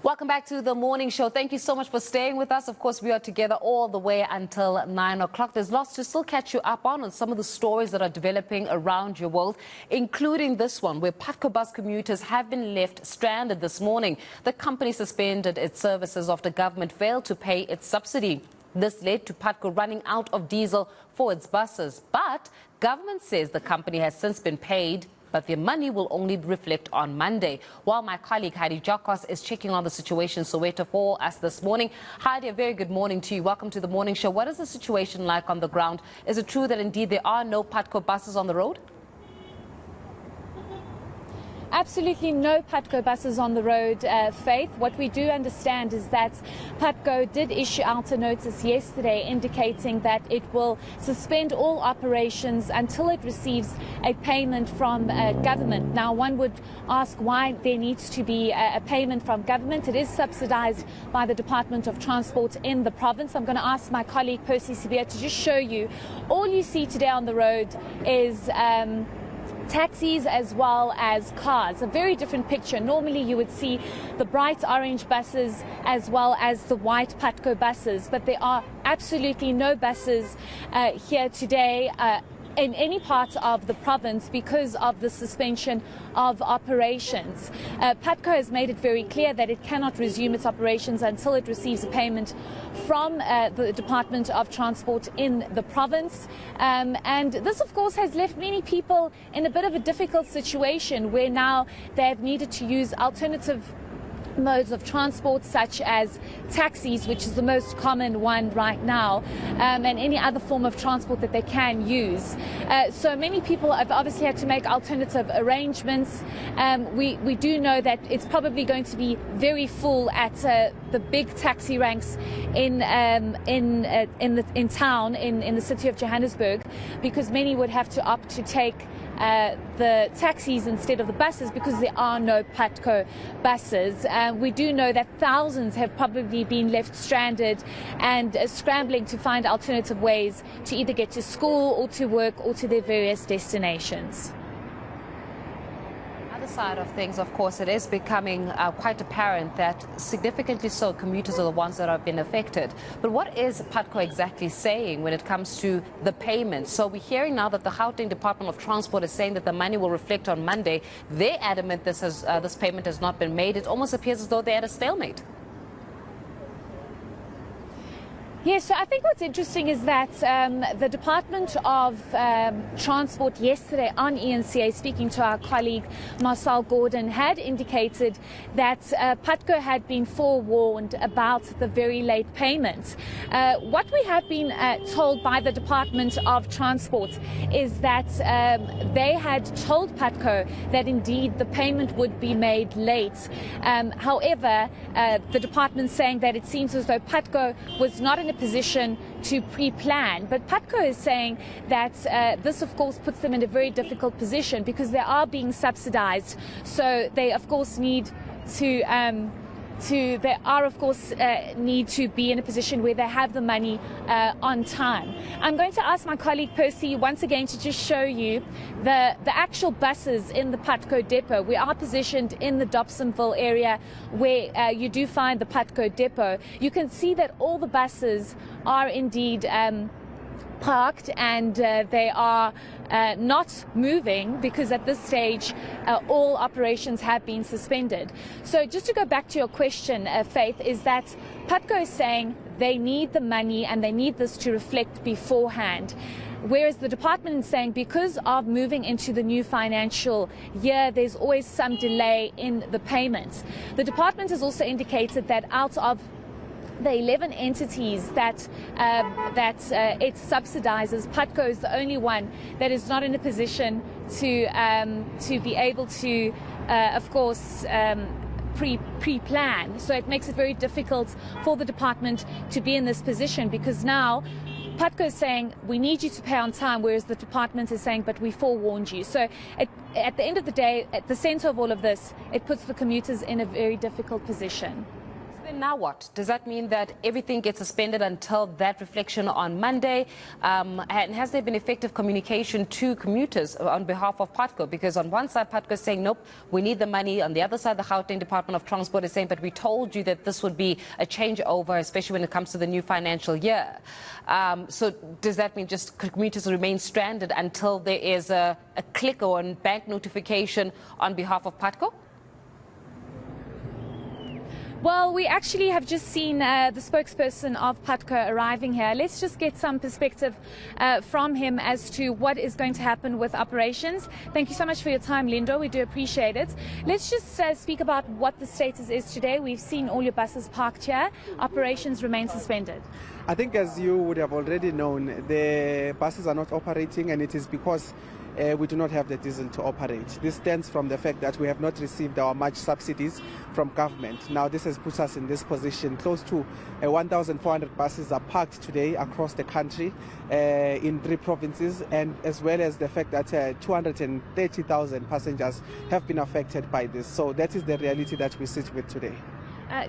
Welcome back to the morning show. Thank you so much for staying with us. Of course, we are together all the way until 9 o'clock. There's lots to still catch you up on some of the stories that are developing around your world, including this one, where Putco Bus commuters have been left stranded this morning. The company suspended its services after government failed to pay its subsidy. This led to Putco running out of diesel for its buses. But government says the company has since been paid, but their money will only reflect on Monday. While my colleague Heidi Giokos is checking on the situation in Soweto for us this morning. Heidi, a very good morning to you. Welcome to the morning show. What is the situation like on the ground? Is it true that indeed there are no Putco buses on the road? Absolutely no Putco buses on the road, Faith. What we do understand is that Putco did issue out a notice yesterday indicating that it will suspend all operations until it receives a payment from government. Now, one would ask why there needs to be a payment from government. It is subsidized by the Department of Transport in the province. I'm going to ask my colleague Percy Sibia to just show you. All you see today on the road is taxis as well as cars. A very different picture. Normally you would see the bright orange buses as well as the white Putco buses, but there are absolutely no buses here today in any part of the province because of the suspension of operations. Putco has made it very clear that it cannot resume its operations until it receives a payment from the Department of Transport in the province. And this, of course, has left many people in a bit of a difficult situation where now they've needed to use alternative modes of transport such as taxis, which is the most common one right now, and any other form of transport that they can use. So many people have obviously had to make alternative arrangements. We do know that it's probably going to be very full at the big taxi ranks in town in the city of Johannesburg, because many would have to opt to take the taxis instead of the buses because there are no Putco buses. We do know that thousands have probably been left stranded and scrambling to find alternative ways to either get to school or to work or to their various destinations. Side of things, of course, it is becoming quite apparent that significantly so commuters are the ones that have been affected. But what is Putco exactly saying when it comes to the payment? So we're hearing now that the Gauteng Department of Transport is saying that the money will reflect on Monday. They're adamant this payment has not been made. It almost appears as though they're at a stalemate. Yes, so I think what's interesting is that the Department of Transport yesterday on eNCA, speaking to our colleague Marcel Gordon, had indicated that Putco had been forewarned about the very late payments. What we have been told by the Department of Transport is that they had told Putco that indeed the payment would be made late. However, the department saying that it seems as though Putco was not in a position to pre-plan. But Putco is saying that this, of course, puts them in a very difficult position because they are being subsidized. So they, of course, need to need to be in a position where they have the money on time. I'm going to ask my colleague Percy once again to just show you the actual buses in the Putco depot. We are positioned in the Dobsonville area where you do find the Putco depot. You can see that all the buses are indeed parked and they are not moving because at this stage all operations have been suspended. So just to go back to your question, Faith, is that Putco is saying they need the money and they need this to reflect beforehand. Whereas the department is saying because of moving into the new financial year, there's always some delay in the payments. The department has also indicated that out of the 11 entities that it subsidizes, Putco is the only one that is not in a position to be able to, of course, pre-plan. So it makes it very difficult for the department to be in this position because now Putco is saying we need you to pay on time, whereas the department is saying but we forewarned you. So at the end of the day, at the center of all of this, it puts the commuters in a very difficult position. Then now what? Does that mean that everything gets suspended until that reflection on Monday? And has there been effective communication to commuters on behalf of Putco? Because on one side, Putco is saying, nope, we need the money. On the other side, the Gauteng Department of Transport is saying, but we told you that this would be a changeover, especially when it comes to the new financial year. So does that mean just commuters remain stranded until there is a click or a bank notification on behalf of Putco? Well, we actually have just seen the spokesperson of Putco arriving here. Let's just get some perspective from him as to what is going to happen with operations. Thank you so much for your time, Lindo. We do appreciate it. Let's just speak about what the status is today. We've seen all your buses parked here. Operations remain suspended. I think, as you would have already known, the buses are not operating, and it is because we do not have the diesel to operate. This stems from the fact that we have not received our much subsidies from government. Now, this has put us in this position. Close to 1,400 buses are parked today across the country in 3 provinces, and as well as the fact that 230,000 passengers have been affected by this. So that is the reality that we sit with today.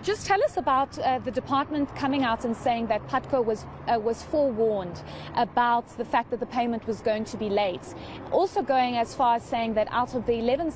Just tell us about the department coming out and saying that Putco was forewarned about the fact that the payment was going to be late. Also going as far as saying that out of the 11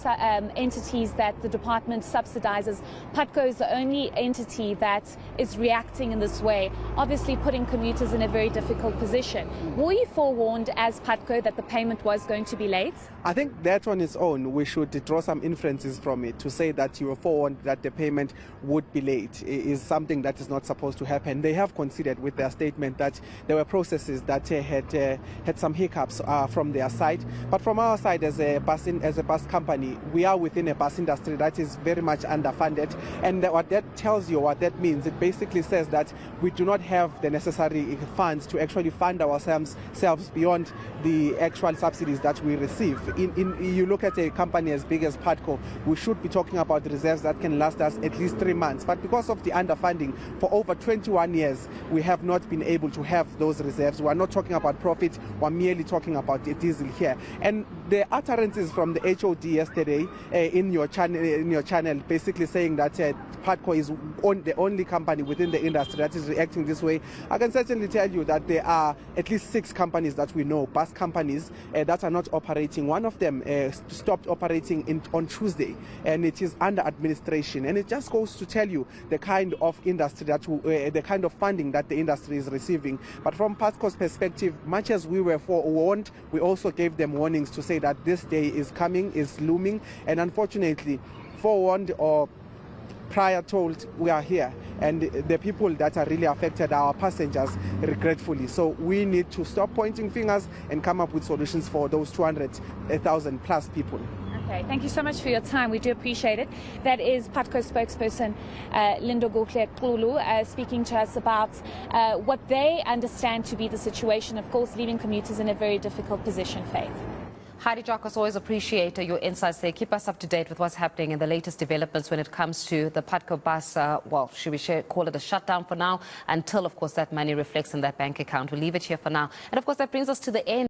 entities that the department subsidizes, Putco is the only entity that is reacting in this way, obviously putting commuters in a very difficult position. Were you forewarned as Putco that the payment was going to be late? I think that on its own, we should draw some inferences from it to say that you were forewarned that the payment would be late is something that is not supposed to happen. They have considered with their statement that there were processes that had some hiccups from their side. But from our side as a bus company, we are within a bus industry that is very much underfunded. And what that tells you, what that means, it basically says that we do not have the necessary funds to actually fund ourselves beyond the actual subsidies that we receive. You look at a company as big as Putco, we should be talking about reserves that can last us at least 3 months. But because of the underfunding for over 21 years, we have not been able to have those reserves. We are not talking about profit, we're merely talking about the diesel here. And the utterances from the HOD yesterday in your channel basically saying that Putco is the only company within the industry that is reacting this way. I can certainly tell you that there are at least 6 companies that we know, bus companies, that are not operating. One of them stopped operating on Tuesday, and it is under administration. And it just goes to tell you the kind of industry that the kind of funding that the industry is receiving. But from Putco's perspective, much as we were forewarned, we also gave them warnings to say that this day is coming, is looming, and unfortunately, forewarned or prior told, we are here, and the people that are really affected are our passengers, regretfully. So we need to stop pointing fingers and come up with solutions for those 200,000 plus people. Okay, thank you so much for your time. We do appreciate it. That is Putco spokesperson Lindo Kulu speaking to us about what they understand to be the situation, of course, leaving commuters in a very difficult position, Faith. Heidi Giokos, always appreciate your insights there. Keep us up to date with what's happening in the latest developments when it comes to the Putco Bus, well, should we call it a shutdown for now, until, of course, that money reflects in that bank account. We'll leave it here for now. And, of course, that brings us to the end.